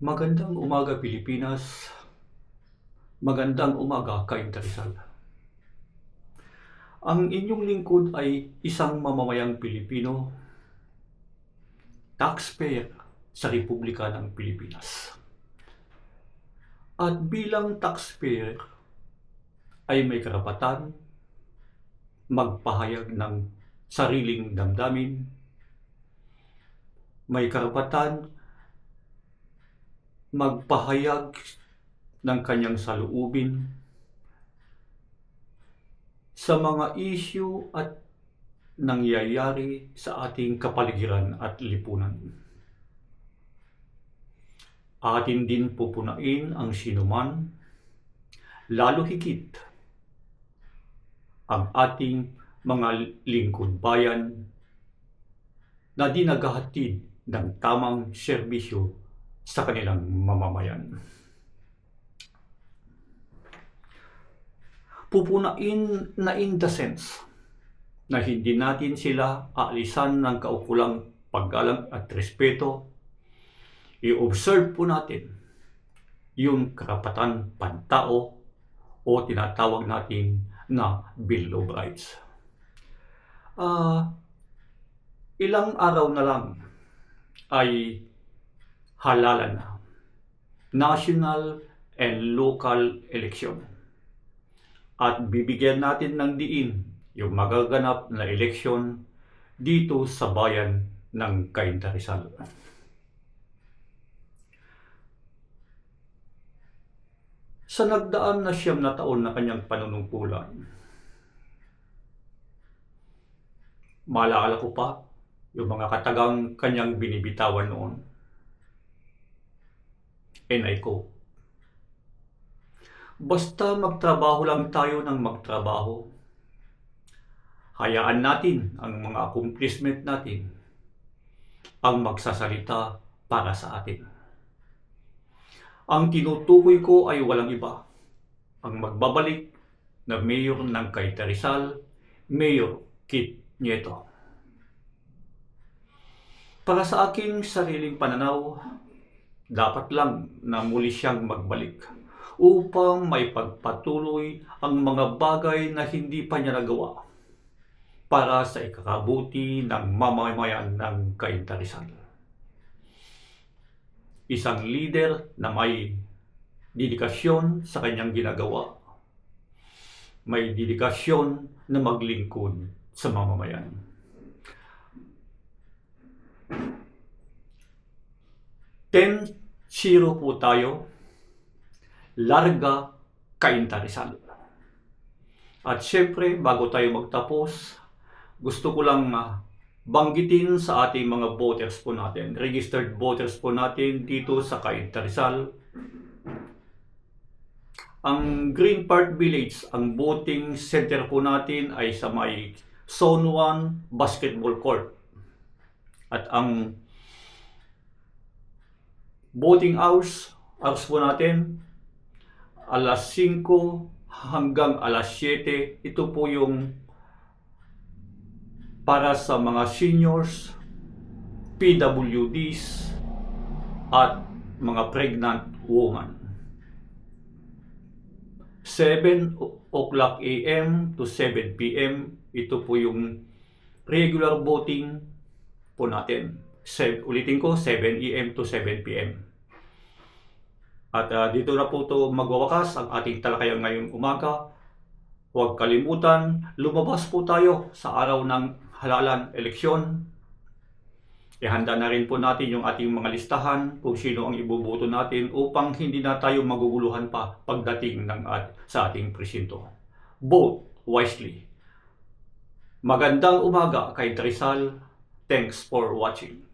Magandang umaga Pilipinas, magandang umaga Cainta Rizal. Ang inyong lingkod ay isang mamamayang Pilipino, taxpayer sa Republika ng Pilipinas. At bilang taxpayer ay may karapatan magpahayag ng sariling damdamin, may karapatan magpahayag ng kanyang saloobin sa mga issue at nangyayari sa ating kapaligiran at lipunan. Atin din pupunain ang sinuman, lalo higit ang ating mga lingkod bayan na di naghahatid ng tamang serbisyo sa kanilang mamamayan. Pupunain na in the sense na hindi natin sila aalisan ng kaukulang paggalang at respeto. I-observe po natin yung karapatan pantao o tinatawag natin na Bill of Rights. Ilang araw na lang ay halalan na national and local election. At bibigyan natin ng diin yung magaganap na eleksyon dito sa bayan ng Cainta Rizal. Sa nagdaan na 9 na taon na kanyang panunungkulan, maalala ko pa yung mga katagang kanyang binibitawan noon. And I quote, "Basta magtrabaho lang tayo ng magtrabaho. Hayaan natin ang mga accomplishment natin ang magsasalita para sa atin. Ang tinutukoy ko ay walang iba, ang magbabalik na mayor ng Cainta Rizal, Mayor Kit Nieto. Para sa aking sariling pananaw, dapat lang na muli siyang magbalik upang may pagpatuloy ang mga bagay na hindi pa niya nagawa para sa ikakabuti ng mamamayan ng Cainta Rizal. Isang leader na may dedikasyon sa kanyang ginagawa, may dedikasyon na maglingkod sa mamamayan. 10-0 po tayo, larga Cainta Rizal. At syempre, bago tayo magtapos, gusto ko lang banggitin sa ating mga voters po natin, registered voters po natin dito sa Cainta Rizal. Ang Green Park Village, ang voting center po natin ay sa may Zone 1 Basketball Court. At ang voting hours po natin, alas 5 hanggang alas 7. Ito po yung para sa mga seniors, PWDs, at mga pregnant woman. 7 o'clock a.m. to 7 p.m. Ito po yung regular voting po natin. Ulitin ko, 7 a.m. to 7 p.m. At dito na po ito magwawakas ang ating talakayan ngayong umaga. Huwag kalimutan, lumabas po tayo sa araw ng halalan eleksyon. Ihanda na rin po natin yung ating mga listahan kung sino ang iboboto natin upang hindi na tayo maguguluhan pa pagdating sa ating presinto. Vote wisely. Magandang umaga kay Rizal. Thanks for watching.